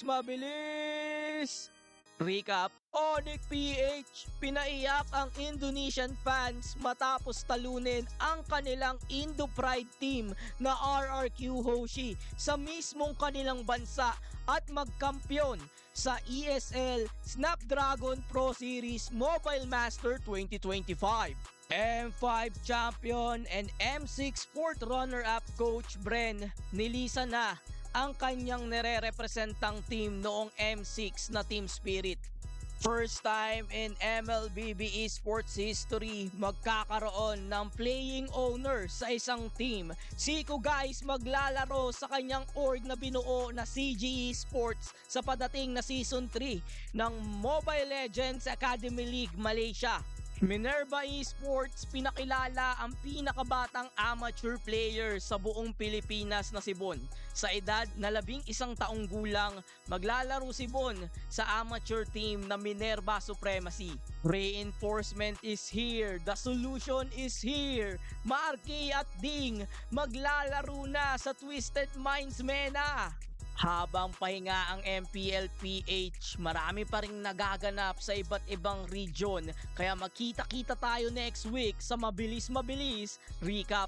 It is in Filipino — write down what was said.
Mabilis! Recap, Onyx PH, pinaiyak ang Indonesian fans matapos talunin ang kanilang Indo Pride team na RRQ Hoshi sa mismong kanilang bansa at magkampiyon sa ESL Snapdragon Pro Series Mobile Master 2025. M5 champion and M6 fourth runner-up coach Bren nilisa na ang kanyang nire-representang team noong M6 na Team Spirit. First time in MLBB Esports history magkakaroon ng playing owner sa isang team. Zico guys maglalaro sa kanyang org na binuo na CG Esports sa padating na Season 3 ng Mobile Legends Academy League Malaysia. Minerva Esports pinakilala ang pinakabatang amateur player sa buong Pilipinas na si Bon. Sa edad na 11 taong gulang, maglalaro si Bon sa amateur team na Minerva Supremacy. Reinforcement is here, the solution is here. Marky at Ding maglalaro na sa Twisted Minds MENA. Habang pahinga ang MPL PH, marami pa ring nagaganap sa iba't ibang region. Kaya makita-kita tayo next week sa mabilis recap